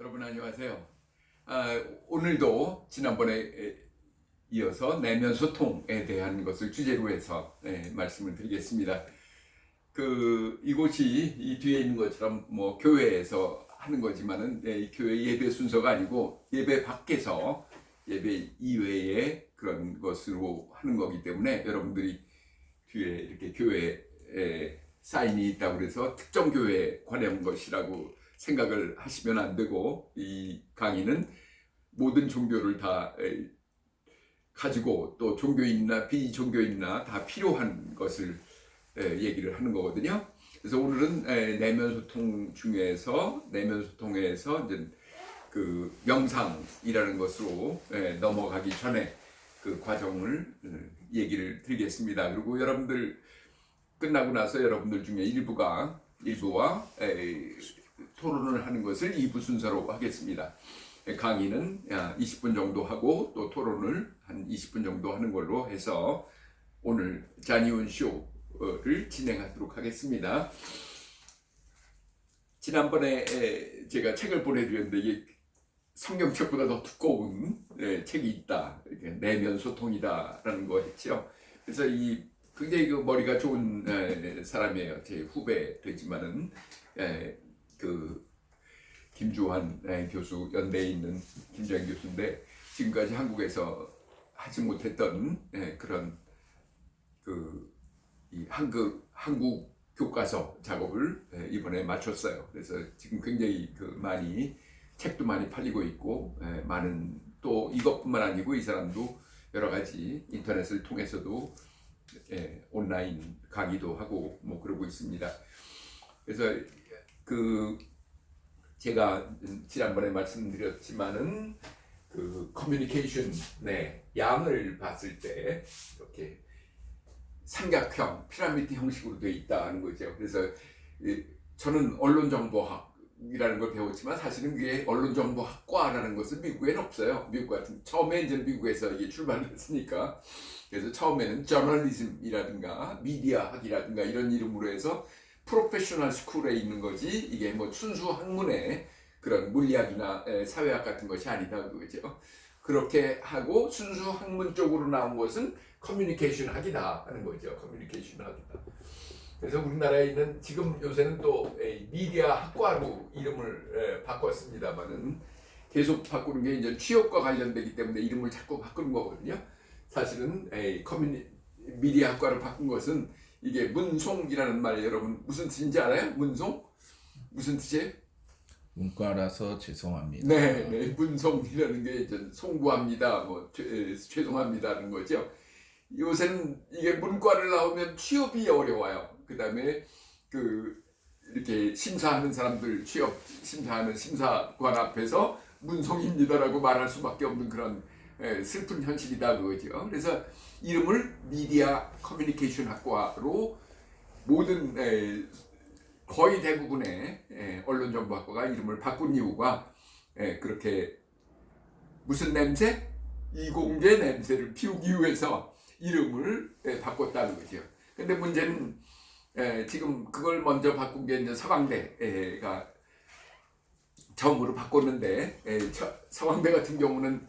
여러분 안녕하세요. 오늘도 지난번에 이어서 내면 소통에 대한 것을 주제로 해서 말씀을 드리겠습니다. 이곳이 이 뒤에 있는 것처럼 뭐 교회에서 하는 거지만은 이 교회 예배 순서가 아니고 예배 밖에서 예배 이외의 그런 것으로 하는 거기 때문에 여러분들이 뒤에 이렇게 교회에 사인이 있다고 그래서 특정 교회에 관한 것이라고 생각을 하시면 안 되고, 이 강의는 모든 종교를 다 가지고 또 종교인이나 비종교인이나 다 필요한 것을 얘기를 하는 거거든요. 그래서 오늘은 내면 소통 중에서 내면 소통에서 이제 그 명상이라는 것으로 넘어가기 전에 그 과정을 얘기를 드리겠습니다. 그리고 여러분들 끝나고 나서 여러분들 중에 일부와 토론을 하는 것을 2부 순서로 하겠습니다. 강의는 20분 정도 하고 또 토론을 한 20분 정도 하는 걸로 해서 오늘 자니운 쇼를 진행하도록 하겠습니다. 지난번에 제가 책을 보내드렸는데 이게 성경책보다 더 두꺼운 책이 있다. 내면 소통이다라는 거 했죠. 그래서 이 굉장히 머리가 좋은 사람이에요. 제 후배 되지만은 김주환 교수, 연대에 있는 김주환 교수인데 지금까지 한국에서 하지 못했던 그런 이 한국 교과서 작업을 이번에 마쳤어요. 그래서 지금 굉장히 많이 책도 많이 팔리고 있고 많은 또 이것뿐만 아니고 이 사람도 여러 가지 인터넷을 통해서도 온라인 강의도 하고 뭐 그러고 있습니다. 그래서 제가 지난번에 말씀드렸지만은 커뮤니케이션 양을 봤을 때 이렇게 삼각형 피라미드 형식으로 되어 있다는 거죠. 그래서 저는 언론정보학이라는 걸 배웠지만 사실은 그게 언론정보학과라는 것은 미국에는 없어요. 미국 같은 처음에 이제 미국에서 이게 출발했으니까. 그래서 처음에는 저널리즘이라든가 미디어학이라든가 이런 이름으로 해서 프로페셔널 스쿨에 있는 거지 이게 뭐 순수 학문의 그런 물리학이나 사회학 같은 것이 아니다 그거죠. 그렇게 하고 순수 학문 쪽으로 나온 것은 커뮤니케이션 학이다 하는 거죠. 커뮤니케이션 학이다. 그래서 우리나라에 있는 지금 요새는 또 미디어 학과로 이름을 바꿨습니다만은 계속 바꾸는 게 이제 취업과 관련되기 때문에 이름을 자꾸 바꾸는 거거든요. 사실은 미디어 학과로 바꾼 것은 이게 문송이라는 말 여러분 무슨 뜻인지 알아요? 문송? 무슨 뜻이에요? 문과라서 죄송합니다. 네, 문송이라는 게 이제 송구합니다, 뭐 죄송합니다라는 거죠. 요새는 이게 문과를 나오면 취업이 어려워요. 그다음에 이렇게 심사하는 사람들 취업 심사하는 심사관 앞에서 문송입니다라고 말할 수밖에 없는 그런 슬픈 현실이다 그거죠. 그래서 이름을 미디어 커뮤니케이션 학과로 모든 거의 대부분의 언론정보학과가 이름을 바꾼 이유가 그렇게 무슨 냄새? 이공계 냄새를 피우기 위해서 이름을 바꿨다는 거죠. 근데 문제는 지금 그걸 먼저 바꾼 게 이제 서강대가 처음으로 바꿨는데 서강대 같은 경우는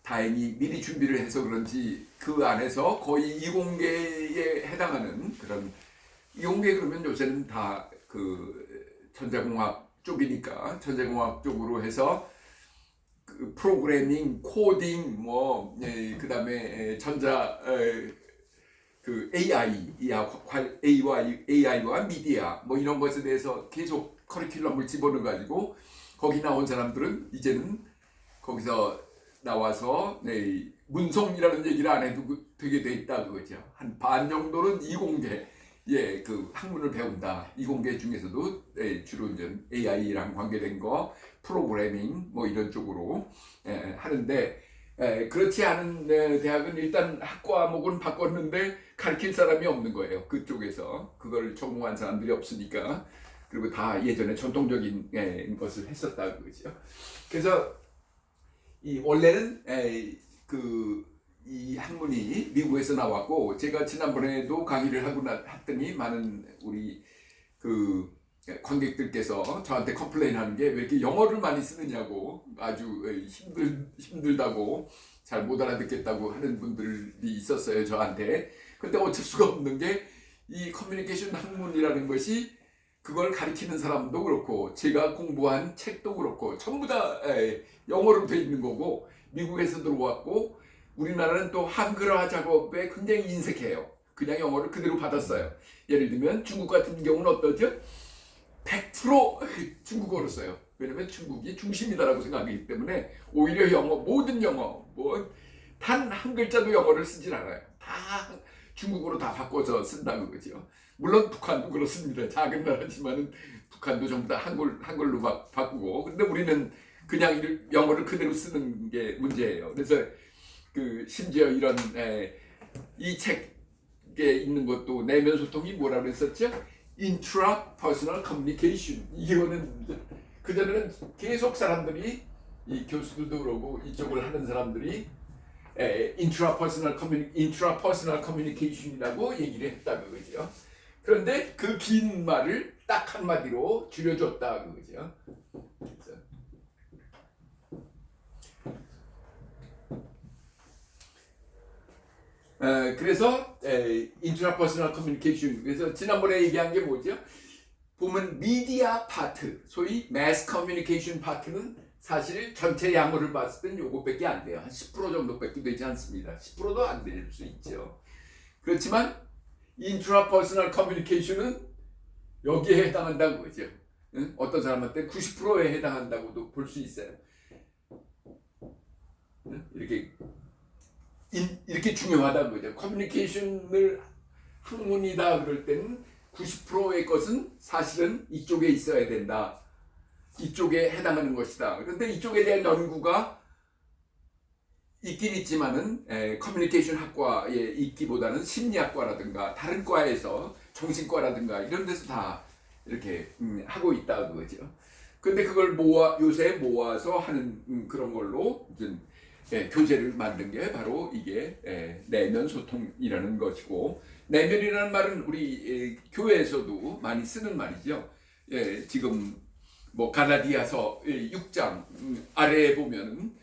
다행히 미리 준비를 해서 그런지 그 안에서 거의 이공계에 해당하는 그런 이공계 그러면 요새는 다 전자공학 쪽이니까 전자공학 쪽으로 해서 프로그래밍, 코딩 뭐 그다음에 전자 AI와 미디어 뭐 이런 것에 대해서 계속 커리큘럼을 집어넣어 가지고 거기 나온 사람들은 이제는 거기서 나와서 문송이라는 얘기를 안 해도 되게 돼 있다 그거죠. 한 반 정도는 이공계 학문을 배운다. 이공계 중에서도 주로 이제 AI랑 관계된 거, 프로그래밍 뭐 이런 쪽으로 하는데 그렇지 않은 대학은 일단 학과목은 바꿨는데 가르칠 사람이 없는 거예요. 그쪽에서 그걸 전공한 사람들이 없으니까. 그리고 다 예전에 전통적인 것을 했었다 그거죠. 그래서 원래는 이 학문이 미국에서 나왔고 제가 지난번에도 강의를 하고 했더니 많은 우리 관객들께서 저한테 컴플레인하는 게 왜 이렇게 영어를 많이 쓰느냐고, 아주 힘들다고, 잘 못 알아듣겠다고 하는 분들이 있었어요, 저한테. 근데 어쩔 수가 없는 게 이 커뮤니케이션 학문이라는 것이 그걸 가리키는 사람도 그렇고 제가 공부한 책도 그렇고 전부 다 영어로 돼 있는 거고, 미국에서 들어왔고 우리나라는 또 한글화 작업에 굉장히 인색해요. 그냥 영어를 그대로 받았어요. 예를 들면 중국 같은 경우는 어떠죠? 100% 중국어로 써요. 왜냐면 중국이 중심이다라고 생각하기 때문에 오히려 영어, 모든 영어, 뭐 단 한 글자도 영어를 쓰질 않아요. 다 중국어로 다 바꿔서 쓴다는 거죠. 물론 북한도 그렇습니다. 작은 나라지만은 북한도 전부 다 한글로 바꾸고. 근데 우리는 그냥 영어를 그대로 쓰는 게 문제예요. 그래서 그 심지어 이런 이 책에 있는 것도 내면 소통이 뭐라고 했었죠? intrapersonal communication. 이거는 그전에는 계속 사람들이, 이 교수들도 그러고 이쪽을 하는 사람들이 intrapersonal communication이라고 얘기를 했다 그거죠. 그런데 그 긴 말을 딱 한마디로 줄여줬다 그거죠. 그래서 intrapersonal communication, 그래서 지난번에 얘기한 게 뭐죠? 보면 미디어 파트, 소위 mass communication 파트는 사실 전체 양으로 봤을 땐 요것밖에 안 돼요. 한 10% 정도밖에 되지 않습니다. 10%도 안 될 수 있죠. 그렇지만 intrapersonal communication은 여기에 해당한다고 그러죠. 응? 어떤 사람한테 90%에 해당한다고도 볼 수 있어요. 응? 이렇게 중요하다고 그러죠. 커뮤니케이션을 학문이다 그럴 때는 90%의 것은 사실은 이쪽에 있어야 된다. 이쪽에 해당하는 것이다. 그런데 이쪽에 대한 연구가 있긴 있지만은 커뮤니케이션 학과에 있기보다는 심리학과라든가 다른 과에서 정신과라든가 이런 데서 다 이렇게 하고 있다 그거죠. 근데 그걸 요새 모아서 하는 그런 걸로 교재를 만든 게 바로 이게 내면 소통이라는 것이고, 내면이라는 말은 우리 교회에서도 많이 쓰는 말이죠. 지금 뭐 갈라디아서 6장 아래에 보면은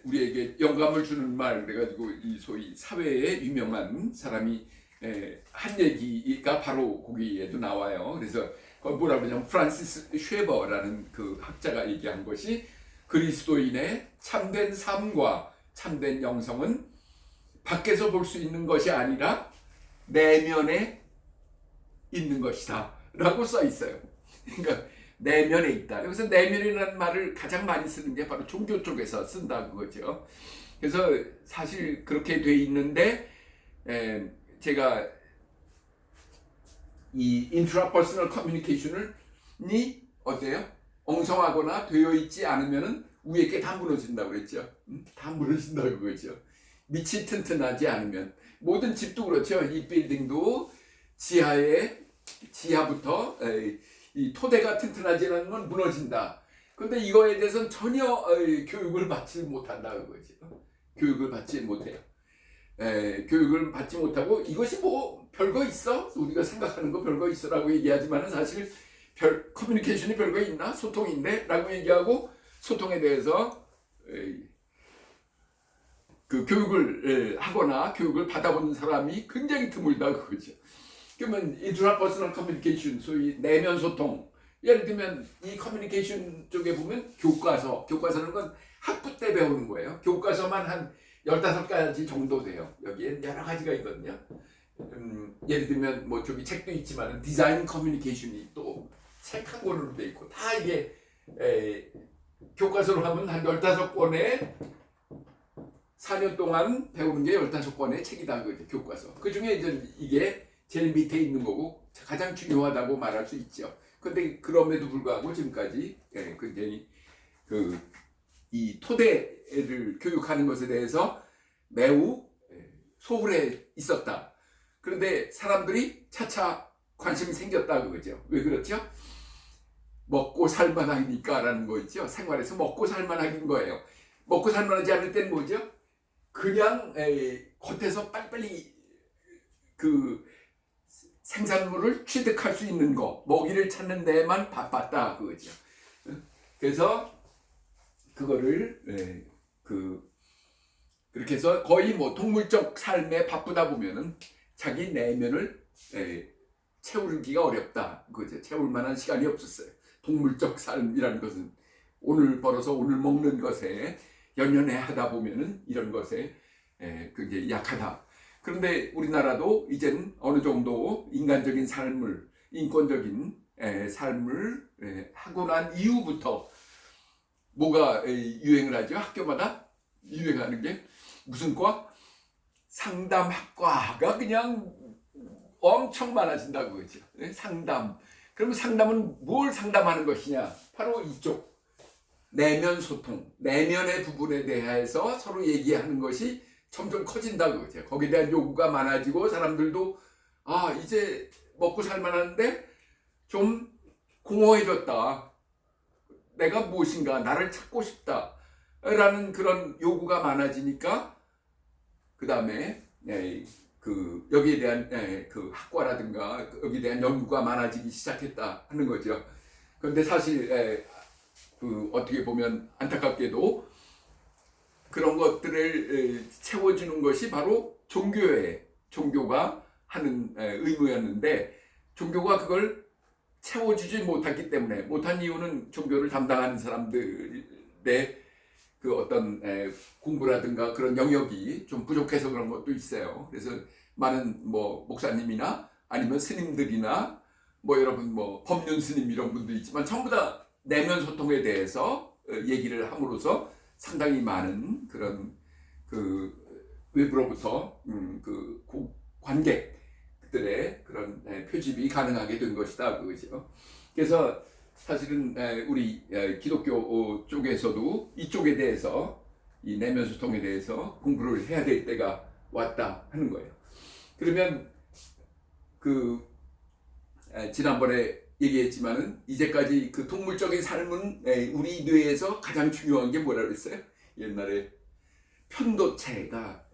우리에게 영감을 주는 말 그래가지고 이 소위 사회에 유명한 사람이 한 얘기가 바로 거기에도 나와요. 그래서 뭐라고 그러냐면 프란시스 쉐버라는 그 학자가 얘기한 것이, 그리스도인의 참된 삶과 참된 영성은 밖에서 볼 수 있는 것이 아니라 내면에 있는 것이다 라고 써 있어요. 그러니까 내면에 있다. 여기서 내면이라는 말을 가장 많이 쓰는 게 바로 종교 쪽에서 쓴다 그거죠. 그래서 사실 그렇게 돼 있는데 제가 이 intrapersonal communication이 어때요? 엉성하거나 되어 있지 않으면은 위에 게 다 무너진다고 그랬죠. 다 무너진다고 그러죠. 밑이 튼튼하지 않으면. 모든 집도 그렇죠. 이 빌딩도 지하부터 이 토대가 튼튼하지 않은 건 무너진다. 그런데 이거에 대해서는 전혀 교육을 받지 못한다 그거죠. 교육을 받지 못해요. 교육을 받지 못하고 이것이 뭐 별거 있어? 우리가 생각하는 거 별거 있어라고 얘기하지만은 사실 커뮤니케이션이 별거 있나? 소통인데? 라고 얘기하고, 소통에 대해서 그 교육을 하거나 교육을 받아본 사람이 굉장히 드물다 그거죠. 그러면 intrapersonal communication, 소위 내면 소통, 예를 들면 이 커뮤니케이션 쪽에 보면 교과서는 건 학부 때 배우는 거예요. 교과서만 한 15가지 정도 돼요. 여기에 여러 가지가 있거든요. 예를 들면 뭐 저기 책도 있지만 디자인 커뮤니케이션이 또 책 한 권으로 돼 있고, 다 이게 교과서로 하면 한 15권에 4년 동안 배우는 게 15권의 책이다 그거죠. 교과서. 그 중에 이제 이게 제일 밑에 있는 거고 가장 중요하다고 말할 수 있죠. 근데 그럼에도 불구하고 지금까지 굉장히 이 토대를 교육하는 것에 대해서 매우 소홀해 있었다. 그런데 사람들이 차차 관심이 생겼다 그거죠. 왜 그렇죠? 먹고 살만하니까 라는 거 있죠. 생활에서 먹고 살만하긴 거예요. 먹고 살만하지 않을 때는 뭐죠? 그냥 겉에서 빨리빨리 생산물을 취득할 수 있는 거, 먹이를 찾는 데만 바빴다 그거죠. 그래서 그거를 그렇게 해서 거의 뭐 동물적 삶에 바쁘다 보면은 자기 내면을 채우기가 어렵다 그거죠. 채울 만한 시간이 없었어요. 동물적 삶이라는 것은 오늘 벌어서 오늘 먹는 것에 연연해 하다 보면은 이런 것에 그게 약하다. 그런데 우리나라도 이제는 어느 정도 인간적인 삶을, 인권적인 삶을 하고 난 이후부터 뭐가 유행을 하죠? 학교마다 유행하는 게 무슨 과? 상담학과가 그냥 엄청 많아진다고 그러죠. 상담. 그러면 상담은 뭘 상담하는 것이냐? 바로 이쪽 내면 소통, 내면의 부분에 대해서 서로 얘기하는 것이 점점 커진다고 그러죠. 거기에 대한 요구가 많아지고 사람들도 이제 먹고 살만한데 좀 공허해졌다. 내가 무엇인가 나를 찾고 싶다 라는 그런 요구가 많아지니까 그 다음에 여기에 대한 그 학과라든가 여기에 대한 연구가 많아지기 시작했다 하는 거죠. 그런데 사실 어떻게 보면 안타깝게도 그런 것들을 채워주는 것이 바로 종교가 하는 의무였는데 종교가 그걸 채워주지 못했기 때문에, 못한 이유는 종교를 담당하는 사람들의 그 어떤 공부라든가 그런 영역이 좀 부족해서 그런 것도 있어요. 그래서 많은 뭐 목사님이나 아니면 스님들이나 뭐 여러분 뭐 법륜 스님 이런 분도 있지만 전부 다 내면 소통에 대해서 얘기를 함으로써 상당히 많은 그런 그 외부로부터 그 관객들의 그런 표집이 가능하게 된 것이다 그거죠. 그래서 사실은 우리 기독교 쪽에서도 이쪽에 대해서 이 내면 소통에 대해서 공부를 해야 될 때가 왔다 하는 거예요. 그러면 지난번에 얘기했지만은 이제까지 그 동물적인 삶은 우리 뇌에서 가장 중요한 게 뭐라 그랬어요? 옛날에 편도체가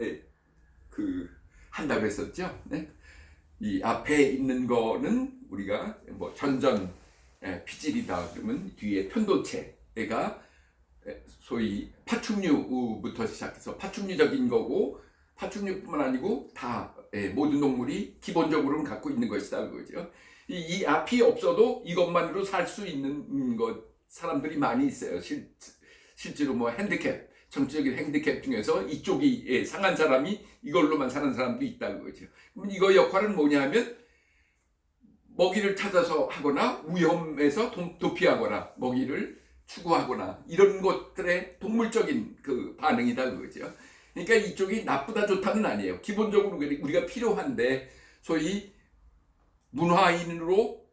한다고 했었죠. 네? 이 앞에 있는 거는 우리가 뭐 전전 피질이다 그러면 뒤에 편도체가 소위 파충류부터 시작해서 파충류적인 거고 파충류뿐만 아니고 다 모든 동물이 기본적으로는 갖고 있는 것이다 그거죠. 이 앞이 없어도 이것만으로 살 수 있는 사람들이 많이 있어요. 실제로 뭐 핸디캡, 정치적인 핸디캡 중에서 이쪽이 상한 사람이 이걸로만 사는 사람도 있다는 거죠. 그럼 이거 역할은 뭐냐면 먹이를 찾아서 하거나 위험에서 도피하거나 먹이를 추구하거나 이런 것들의 동물적인 그 반응이다 그거죠. 그러니까 이쪽이 나쁘다 좋다는 아니에요. 기본적으로 우리가 필요한데 소위 문화인으로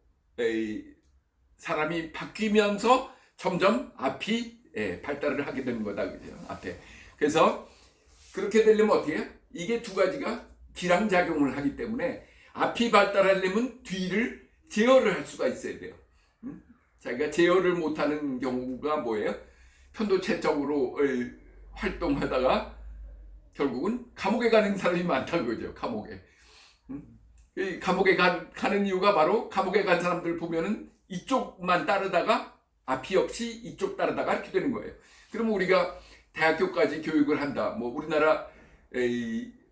사람이 바뀌면서 점점 앞이 발달을 하게 되는 거다 그죠. 앞에. 그래서 그렇게 되려면 어떻게 해요? 이게 두 가지가 기량작용을 하기 때문에 앞이 발달하려면 뒤를 제어를 할 수가 있어야 돼요. 자기가 제어를 못하는 경우가 뭐예요? 편도체적으로 활동하다가 결국은 감옥에 가는 사람이 많다는 거죠. 감옥에. 이 감옥에 가는 이유가 바로 감옥에 간 사람들 보면은 이쪽만 따르다가 앞이 없이 이쪽 따르다가 이렇게 되는 거예요. 그러면 우리가 대학교까지 교육을 한다. 뭐 우리나라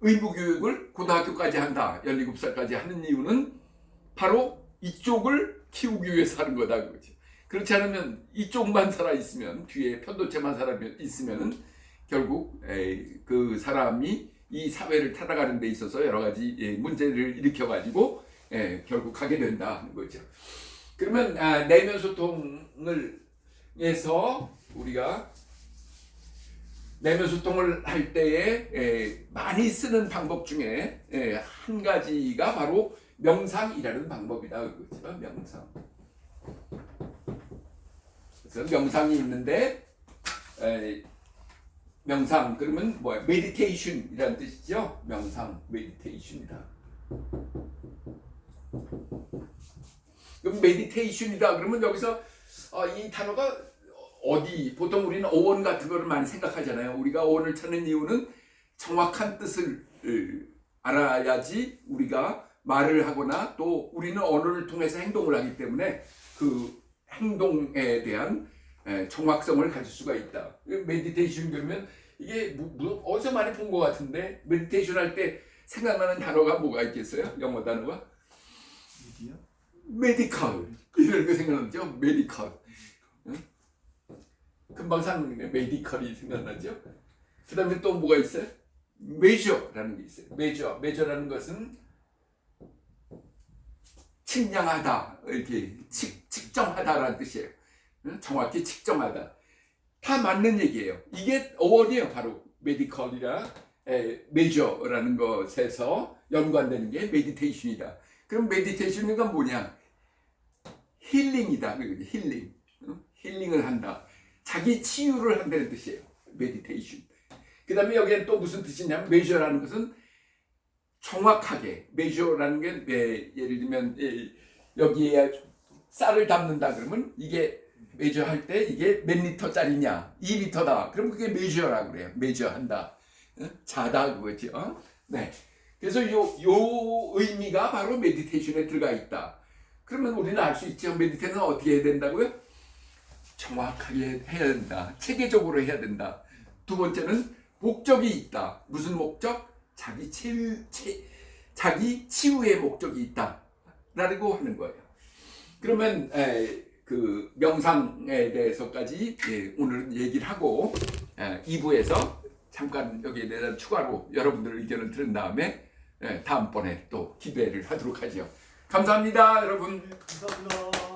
의무교육을 고등학교까지 한다. 17살까지 하는 이유는 바로 이쪽을 키우기 위해서 하는 거다 그거죠. 그렇지 않으면 이쪽만 살아있으면 뒤에 편도체만 살아있으면 결국 그 사람이 이 사회를 타락하는 데 있어서 여러 가지 문제를 일으켜가지고 결국 가게 된다는 거죠. 그러면 내면 소통을 해서 우리가 내면 소통을 할 때에 많이 쓰는 방법 중에 한 가지가 바로 명상이라는 방법이다. 그렇죠? 명상. 그래서 명상이 있는데 명상 그러면 뭐야? 메디테이션이라는 뜻이죠. 명상, 메디테이션이다. 그럼 메디테이션이다 그러면 여기서 이 단어가 어디 보통 우리는 어원 같은 거를 많이 생각하잖아요. 우리가 어원을 찾는 이유는 정확한 뜻을 알아야지 우리가 말을 하거나 또 우리는 언어를 통해서 행동을 하기 때문에 그 행동에 대한 정확성을 가질 수가 있다. 메디테이션 그러면 이게 어디서 많이 본 것 같은데 메디테이션 할 때 생각나는 단어가 뭐가 있겠어요? 영어 단어가? 미디어? 메디컬 이런 거 생각나죠? 메디컬. 응? 금방 상황인데 메디컬이 생각나죠? 그 다음에 또 뭐가 있어요? 메저라는 게 있어요. 메저라는 것은 측량하다, 이렇게 측정하다라는 뜻이에요. 응? 정확히 측정하다. 다 맞는 얘기예요. 이게 어원이에요. 바로 메디컬이라 메저라는 것에서 연관되는 게 메디테이션이다. 그럼 메디테이션이가 뭐냐? 힐링이다. 힐링. 힐링을 한다. 자기 치유를 한다는 뜻이에요. 메디테이션. 그 다음에 여기엔 또 무슨 뜻이냐면 메저라는 것은 정확하게 메저라는 게 예를 들면 여기에 쌀을 담는다 그러면 이게 메저 할 때 이게 몇 리터짜리냐 2리터다 그럼 그게 메저라고 그래요. 메저 한다. 자다 그거죠. 네. 그래서 요 의미가 바로 메디테이션에 들어가 있다. 그러면 우리는 알 수 있죠. 메디테이션은 어떻게 해야 된다고요? 정확하게 해야 된다. 체계적으로 해야 된다. 두 번째는 목적이 있다. 무슨 목적? 자기 치유의 목적이 있다라고 하는 거예요. 그러면 그 명상에 대해서까지 오늘은 얘기를 하고 2부에서 잠깐 여기에 대한 추가로 여러분들 의견을 들은 다음에 다음번에 또 기대를 하도록 하죠. 감사합니다, 여러분. 감사합니다.